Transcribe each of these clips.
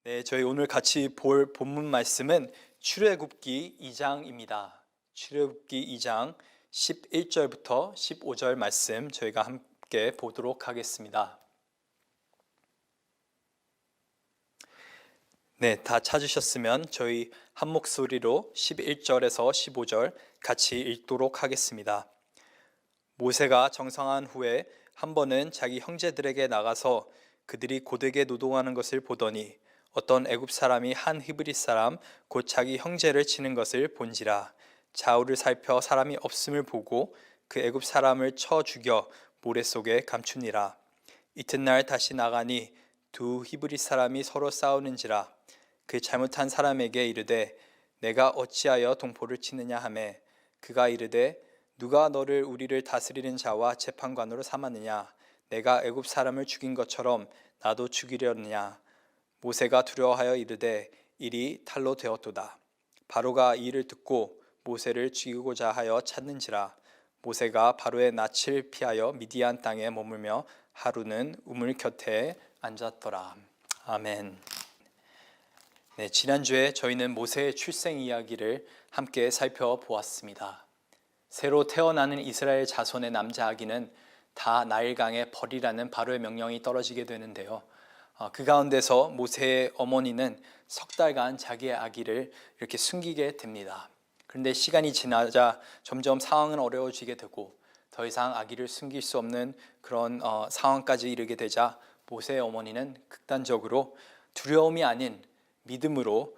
네, 저희 오늘 같이 볼 본문 말씀은 출애굽기 2장입니다. 출애굽기 2장 11절부터 15절 말씀 저희가 함께 보도록 하겠습니다. 네, 다 찾으셨으면 저희 한 목소리로 11절에서 15절 같이 읽도록 하겠습니다. 모세가 정상한 후에 한 번은 자기 형제들에게 나가서 그들이 고되게 노동하는 것을 보더니 어떤 애굽 사람이 한 히브리 사람 곧 자기 형제를 치는 것을 본지라. 좌우를 살펴 사람이 없음을 보고 그 애굽 사람을 쳐 죽여 모래 속에 감추니라. 이튿날 다시 나가니 두 히브리 사람이 서로 싸우는지라. 그 잘못한 사람에게 이르되 내가 어찌하여 동포를 치느냐 하매 그가 이르되 누가 너를 우리를 다스리는 자와 재판관으로 삼았느냐. 내가 애굽 사람을 죽인 것처럼 나도 죽이려느냐. 모세가 두려워하여 이르되 일이 탈로 되었도다. 바로가 이 일을 듣고 모세를 죽이고자 하여 찾는지라. 모세가 바로의 낯을 피하여 미디안 땅에 머물며 하루는 우물 곁에 앉았더라. 아멘. 네, 지난주에 저희는 모세의 출생 이야기를 함께 살펴보았습니다. 새로 태어나는 이스라엘 자손의 남자 아기는 다 나일강에 버리라는 바로의 명령이 떨어지게 되는데요. 그 가운데서 모세의 어머니는 석 달간 자기의 아기를 이렇게 숨기게 됩니다. 그런데 시간이 지나자 점점 상황은 어려워지게 되고 더 이상 아기를 숨길 수 없는 그런 상황까지 이르게 되자 모세의 어머니는 극단적으로 두려움이 아닌 믿음으로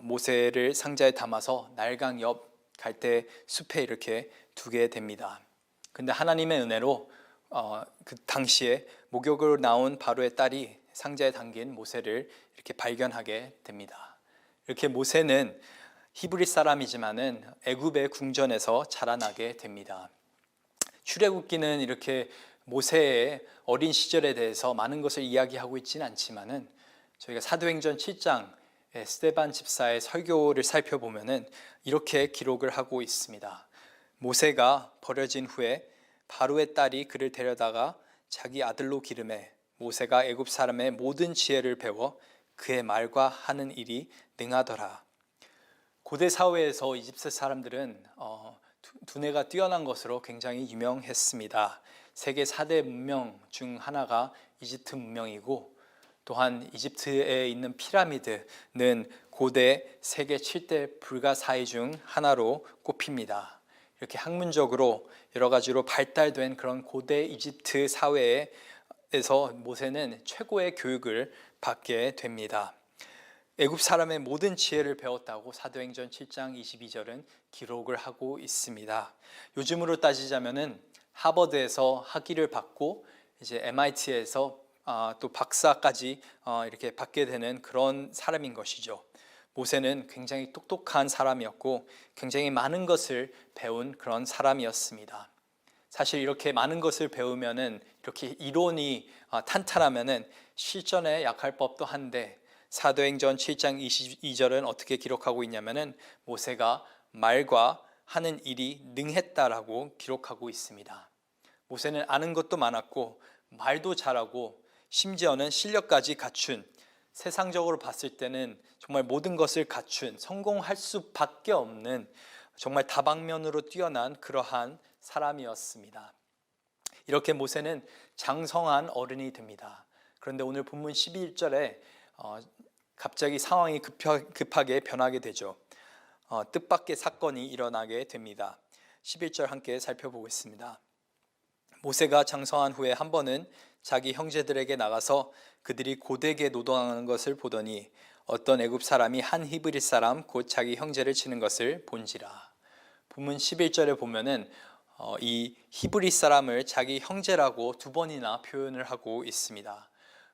모세를 상자에 담아서 나일강 옆 갈대 숲에 이렇게 두게 됩니다. 그런데 하나님의 은혜로 그 당시에 목욕으로 나온 바로의 딸이 상자에 담긴 모세를 이렇게 발견하게 됩니다. 이렇게 모세는 히브리 사람이지만은 애굽의 궁전에서 자라나게 됩니다. 출애굽기는 이렇게 모세의 어린 시절에 대해서 많은 것을 이야기하고 있지는 않지만은 저희가 사도행전 7장 스데반 집사의 설교를 살펴보면은 이렇게 기록을 하고 있습니다. 모세가 버려진 후에 바로의 딸이 그를 데려다가 자기 아들로 기름해 모세가 애굽 사람의 모든 지혜를 배워 그의 말과 하는 일이 능하더라. 고대 사회에서 이집트 사람들은 두뇌가 뛰어난 것으로 굉장히 유명했습니다. 세계 4대 문명 중 하나가 이집트 문명이고 또한 이집트에 있는 피라미드는 고대 세계 7대 불가사의 중 하나로 꼽힙니다. 이렇게 학문적으로 여러 가지로 발달된 그런 고대 이집트 사회에서 모세는 최고의 교육을 받게 됩니다. 애굽 사람의 모든 지혜를 배웠다고 사도행전 7장 22절은 기록을 하고 있습니다. 요즘으로 따지자면은 하버드에서 학위를 받고 이제 MIT에서 또 박사까지 이렇게 받게 되는 그런 사람인 것이죠. 모세는 굉장히 똑똑한 사람이었고 굉장히 많은 것을 배운 그런 사람이었습니다. 사실 이렇게 많은 것을 배우면은 이렇게 이론이 탄탄하면은 실전에 약할 법도 한데 사도행전 7장 22절은 어떻게 기록하고 있냐면은 모세가 말과 하는 일이 능했다라고 기록하고 있습니다. 모세는 아는 것도 많았고 말도 잘하고 심지어는 실력까지 갖춘, 세상적으로 봤을 때는 정말 모든 것을 갖춘, 성공할 수밖에 없는 정말 다방면으로 뛰어난 그러한 사람이었습니다. 이렇게 모세는 장성한 어른이 됩니다. 그런데 오늘 본문 11절에 갑자기 상황이 급하게 변하게 되죠. 뜻밖의 사건이 일어나게 됩니다. 11절 함께 살펴보겠습니다. 모세가 장성한 후에 한 번은 자기 형제들에게 나가서 그들이 고되게 노동하는 것을 보더니 어떤 애굽 사람이 한 히브리 사람 곧 자기 형제를 치는 것을 본지라. 본문 11절에 보면은 이 히브리 사람을 자기 형제라고 두 번이나 표현을 하고 있습니다.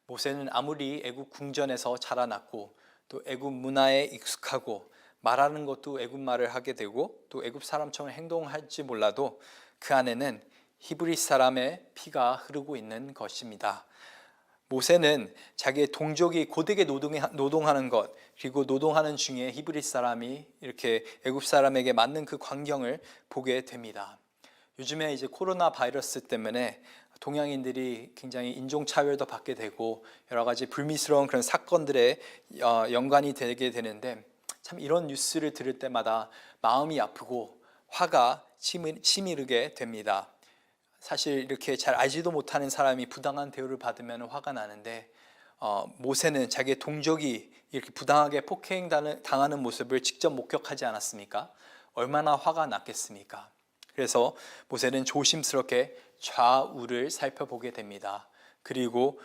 모세는 아무리 애굽 궁전에서 자라났고 또 애굽 문화에 익숙하고 말하는 것도 애굽 말을 하게 되고 또 애굽 사람처럼 행동할지 몰라도 그 안에는 히브리 사람의 피가 흐르고 있는 것입니다. 모세는 자기의 동족이 고되게 노동하는 것, 그리고 노동하는 중에 히브리 사람이 이렇게 애굽 사람에게 맞는 그 광경을 보게 됩니다. 요즘에 이제 코로나 바이러스 때문에 동양인들이 굉장히 인종차별도 받게 되고 여러 가지 불미스러운 그런 사건들에 연관이 되게 되는데, 참 이런 뉴스를 들을 때마다 마음이 아프고 화가 치미르게 됩니다. 사실 이렇게 잘 알지도 못하는 사람이 부당한 대우를 받으면 화가 나는데, 모세는 자기의 동족이 이렇게 부당하게 폭행당하는 모습을 직접 목격하지 않았습니까? 얼마나 화가 났겠습니까? 그래서 모세는 조심스럽게 좌우를 살펴보게 됩니다. 그리고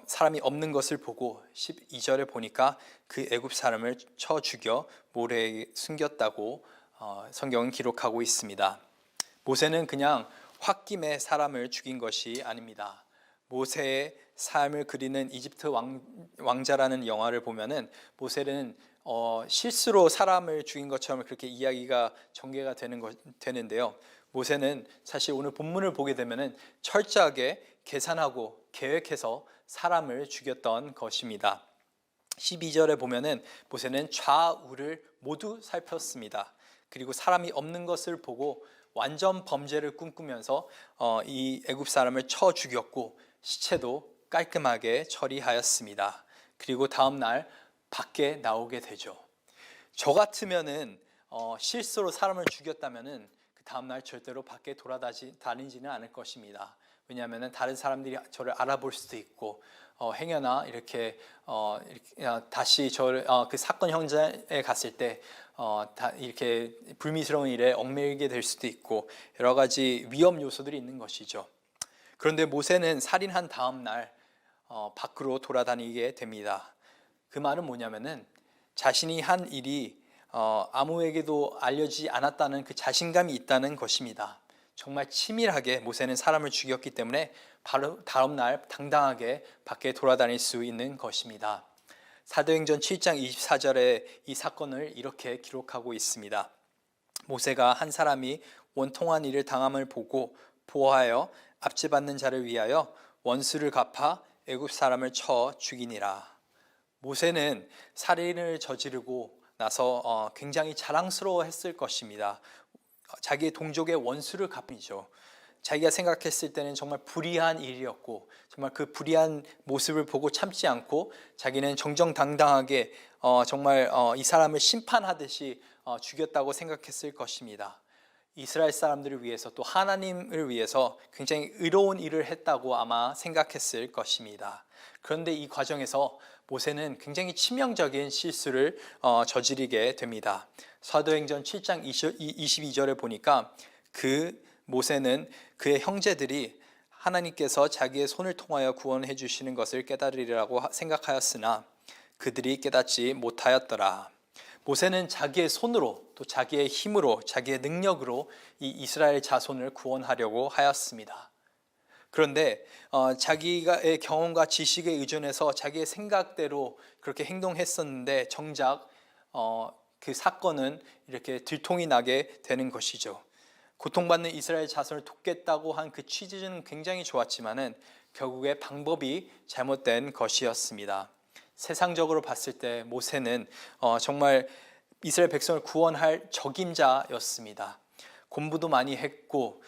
사람이 없는 것을 보고 12절에 보니까 그 애굽 사람을 쳐 죽여 모래에 숨겼다고 성경은 기록하고 있습니다. 모세는 그냥 홧김에 사람을 죽인 것이 아닙니다. 모세의 삶을 그리는 이집트 왕자라는 영화를 보면은 모세는 실수로 사람을 죽인 것처럼 그렇게 이야기가 전개가 되는데요. 모세는 사실 오늘 본문을 보게 되면은 철저하게 계산하고 계획해서 사람을 죽였던 것입니다. 12절에 보면은 모세는 좌우를 모두 살폈습니다. 그리고 사람이 없는 것을 보고 완전 범죄를 꿈꾸면서 이 애굽 사람을 쳐 죽였고 시체도 깔끔하게 처리하였습니다. 그리고 다음 날 밖에 나오게 되죠. 저 같으면은 실수로 사람을 죽였다면은 그 다음 날 절대로 밖에 돌아다니지는 않을 것입니다. 왜냐하면 다른 사람들이 저를 알아볼 수도 있고 행여나 이렇게 다시 저를 그 사건 현장에 갔을 때 이렇게 불미스러운 일에 얽매이게 될 수도 있고 여러 가지 위험 요소들이 있는 것이죠. 그런데 모세는 살인한 다음 날 밖으로 돌아다니게 됩니다. 그 말은 뭐냐면은 자신이 한 일이 아무에게도 알려지지 않았다는 그 자신감이 있다는 것입니다. 정말 치밀하게 모세는 사람을 죽였기 때문에 바로 다음 날 당당하게 밖에 돌아다닐 수 있는 것입니다. 사도행전 7장 24절에 이 사건을 이렇게 기록하고 있습니다. 모세가 한 사람이 원통한 일을 당함을 보고 보호하여 압제받는 자를 위하여 원수를 갚아 애굽 사람을 쳐 죽이니라. 모세는 살인을 저지르고 나서 굉장히 자랑스러워했을 것입니다. 자기의 동족의 원수를 갚이죠. 자기가 생각했을 때는 정말 불의한 일이었고 정말 그 불의한 모습을 보고 참지 않고 자기는 정정당당하게 정말 이 사람을 심판하듯이 죽였다고 생각했을 것입니다. 이스라엘 사람들을 위해서 또 하나님을 위해서 굉장히 의로운 일을 했다고 아마 생각했을 것입니다. 그런데 이 과정에서 모세는 굉장히 치명적인 실수를 저지르게 됩니다. 사도행전 7장 22절에 보니까 그 모세는 그의 형제들이 하나님께서 자기의 손을 통하여 구원해 주시는 것을 깨달으리라고 생각하였으나 그들이 깨닫지 못하였더라. 모세는 자기의 손으로 또 자기의 힘으로 자기의 능력으로 이 이스라엘 자손을 구원하려고 하였습니다. 그런데 자기의 경험과 지식에 의존해서 자기의 생각대로 그렇게 행동했었는데 정작 그 사건은 이렇게 들통이 나게 되는 것이죠. 고통받는 이스라엘 자손을 돕겠다고 한 그 취지는 굉장히 좋았지만은 결국에 방법이 잘못된 것이었습니다. 세상적으로 봤을 때 모세는 정말 이스라엘 백성을 구원할 적임자였습니다. 공부도 많이 했고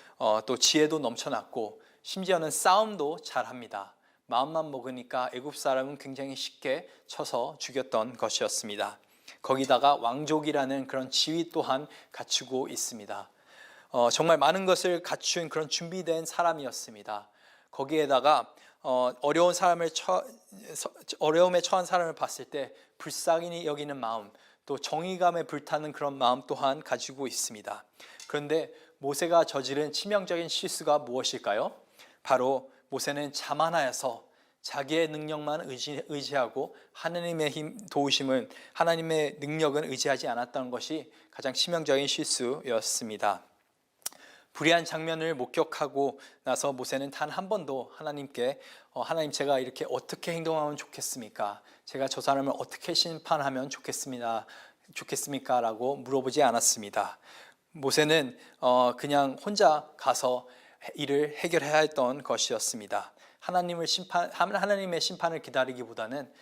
또 지혜도 넘쳐났고 심지어는 싸움도 잘합니다. 마음만 먹으니까 애굽 사람은 굉장히 쉽게 쳐서 죽였던 것이었습니다. 거기다가 왕족이라는 그런 지위 또한 갖추고 있습니다. 정말 많은 것을 갖춘 그런 준비된 사람이었습니다. 거기에다가 어려움에 처한 사람을 봤을 때 불쌍히 여기는 마음, 또 정의감에 불타는 그런 마음 또한 가지고 있습니다. 그런데 모세가 저지른 치명적인 실수가 무엇일까요? 바로 모세는 자만하여서 자기의 능력만 의지하고 하나님의 도우심은 하나님의 능력은 의지하지 않았다는 것이 가장 치명적인 실수였습니다. 불의한 장면을 목격하고 나서 모세는 단 한 번도 하나님께 하나님 제가 이렇게 어떻게 행동하면 좋겠습니까? 제가 저 사람을 어떻게 심판하면 좋겠습니까? 라고 물어보지 않았습니다. 모세는 그냥 혼자 가서 일을 해결해야 했던 것이었습니다. 하나님의 심판을 기다리기보다는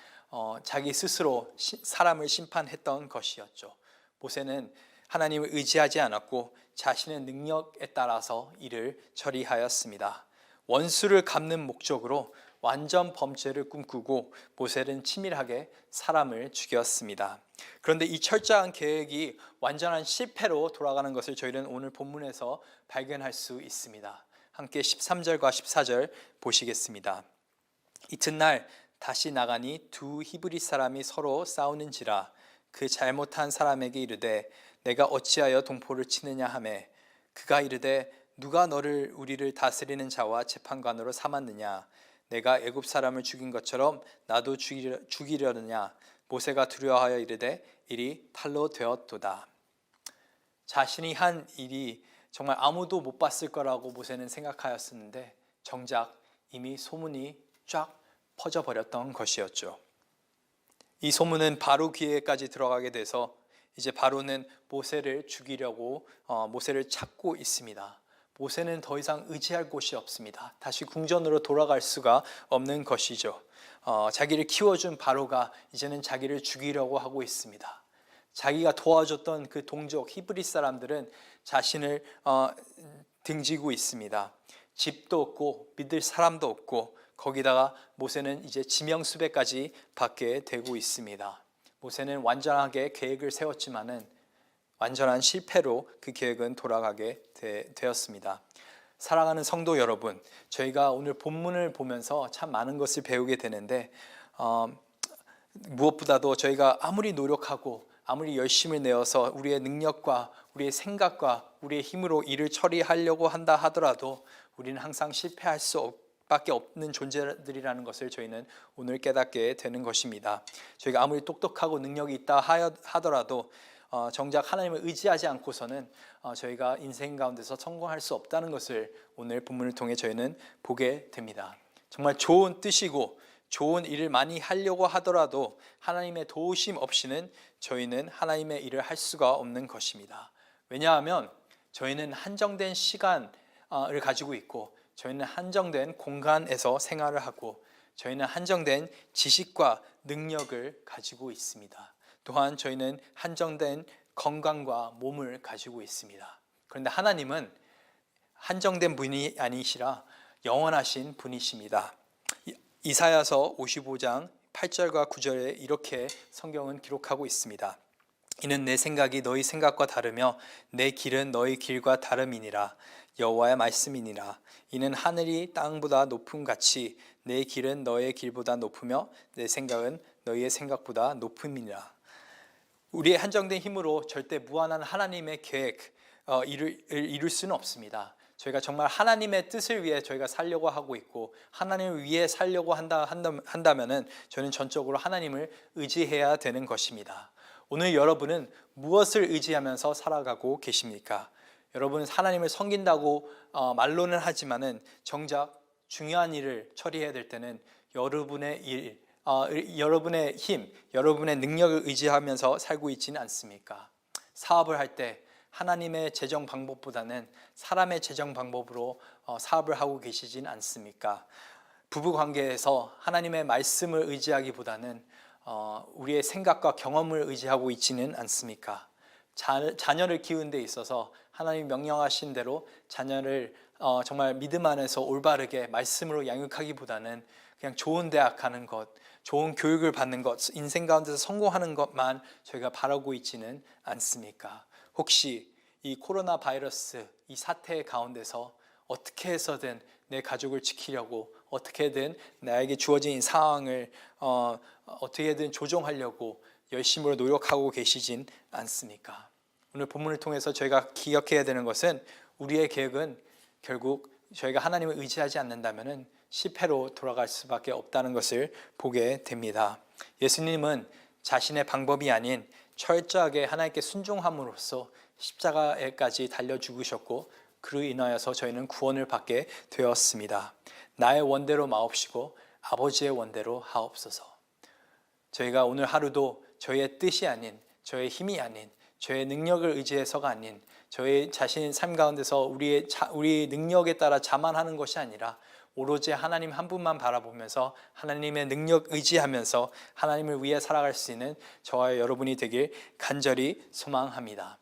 자기 스스로 사람을 심판했던 것이었죠. 모세는 하나님을 의지하지 않았고 자신의 능력에 따라서 일을 처리하였습니다. 원수를 갚는 목적으로 완전 범죄를 꿈꾸고 모세는 치밀하게 사람을 죽였습니다. 그런데 이 철저한 계획이 완전한 실패로 돌아가는 것을 저희는 오늘 본문에서 발견할 수 있습니다. 함께 13절과 14절 보시겠습니다. 이튿날 다시 나가니 두 히브리 사람이 서로 싸우는지라 그 잘못한 사람에게 이르되 내가 어찌하여 동포를 치느냐 하매 그가 이르되 누가 너를 우리를 다스리는 자와 재판관으로 삼았느냐 내가 애굽 사람을 죽인 것처럼 나도 죽이려느냐 모세가 두려워하여 이르되 일이 탈로 되었도다. 자신이 한 일이 정말 아무도 못 봤을 거라고 모세는 생각하였었는데 정작 이미 소문이 쫙 퍼져버렸던 것이었죠. 이 소문은 바로 귀에까지 들어가게 돼서 이제 바로는 모세를 죽이려고 모세를 찾고 있습니다. 모세는 더 이상 의지할 곳이 없습니다. 다시 궁전으로 돌아갈 수가 없는 것이죠. 자기를 키워준 바로가 이제는 자기를 죽이려고 하고 있습니다. 자기가 도와줬던 그 동족 히브리 사람들은 자신을 등지고 있습니다. 집도 없고 믿을 사람도 없고 거기다가 모세는 이제 지명수배까지 받게 되고 있습니다. 모세는 완전하게 계획을 세웠지만은 완전한 실패로 그 계획은 돌아가게 되었습니다. 사랑하는 성도 여러분, 저희가 오늘 본문을 보면서 참 많은 것을 배우게 되는데 무엇보다도 저희가 아무리 노력하고 아무리 열심을 내어서 우리의 능력과 우리의 생각과 우리의 힘으로 일을 처리하려고 한다 하더라도 우리는 항상 실패할 수밖에 없는 존재들이라는 것을 저희는 오늘 깨닫게 되는 것입니다. 저희가 아무리 똑똑하고 능력이 있다 하더라도 정작 하나님을 의지하지 않고서는 저희가 인생 가운데서 성공할 수 없다는 것을 오늘 본문을 통해 저희는 보게 됩니다. 정말 좋은 뜻이고 좋은 일을 많이 하려고 하더라도 하나님의 도우심 없이는 저희는 하나님의 일을 할 수가 없는 것입니다. 왜냐하면 저희는 한정된 시간을 가지고 있고 저희는 한정된 공간에서 생활을 하고 저희는 한정된 지식과 능력을 가지고 있습니다. 또한 저희는 한정된 건강과 몸을 가지고 있습니다. 그런데 하나님은 한정된 분이 아니시라 영원하신 분이십니다. 이사야서 55장 8절과 9절에 이렇게 성경은 기록하고 있습니다. 이는 내 생각이 너희 생각과 다르며 내 길은 너희 길과 다름이니라. 여호와의 말씀이니라. 이는 하늘이 땅보다 높음 같이 내 길은 너의 길보다 높으며 내 생각은 너희의 생각보다 높음이니라. 우리의 한정된 힘으로 절대 무한한 하나님의 계획 이룰 수는 없습니다. 저희가 정말 하나님의 뜻을 위해 저희가 살려고 하고 있고 하나님을 위해 살려고 한다면은 저는 전적으로 하나님을 의지해야 되는 것입니다. 오늘 여러분은 무엇을 의지하면서 살아가고 계십니까? 여러분 하나님을 섬긴다고 말로는 하지만은 정작 중요한 일을 처리해야 될 때는 여러분의 일, 여러분의 힘, 여러분의 능력을 의지하면서 살고 있지는 않습니까? 사업을 할 때 하나님의 재정 방법보다는 사람의 재정 방법으로 사업을 하고 계시진 않습니까? 부부 관계에서 하나님의 말씀을 의지하기보다는 우리의 생각과 경험을 의지하고 있지는 않습니까? 자녀를 키우는 데 있어서 하나님 명령하신 대로 자녀를 정말 믿음 안에서 올바르게 말씀으로 양육하기보다는 그냥 좋은 대학 가는 것, 좋은 교육을 받는 것, 인생 가운데서 성공하는 것만 저희가 바라고 있지는 않습니까? 혹시 이 코로나 바이러스 이 사태 가운데서 어떻게 해서든 내 가족을 지키려고 어떻게든 나에게 주어진 이 상황을 어떻게든 조정하려고 열심으로 노력하고 계시진 않습니까? 오늘 본문을 통해서 저희가 기억해야 되는 것은 우리의 계획은 결국 저희가 하나님을 의지하지 않는다면 실패로 돌아갈 수밖에 없다는 것을 보게 됩니다. 예수님은 자신의 방법이 아닌 철저하게 하나님께 순종함으로써 십자가에까지 달려 죽으셨고 그로 인하여서 저희는 구원을 받게 되었습니다. 나의 원대로 마옵시고 아버지의 원대로 하옵소서. 저희가 오늘 하루도 저희의 뜻이 아닌 저의 힘이 아닌 저의 능력을 의지해서가 아닌 저희 자신의 삶 가운데서 우리 능력에 따라 자만하는 것이 아니라 오로지 하나님 한 분만 바라보면서 하나님의 능력 의지하면서 하나님을 위해 살아갈 수 있는 저와 여러분이 되길 간절히 소망합니다.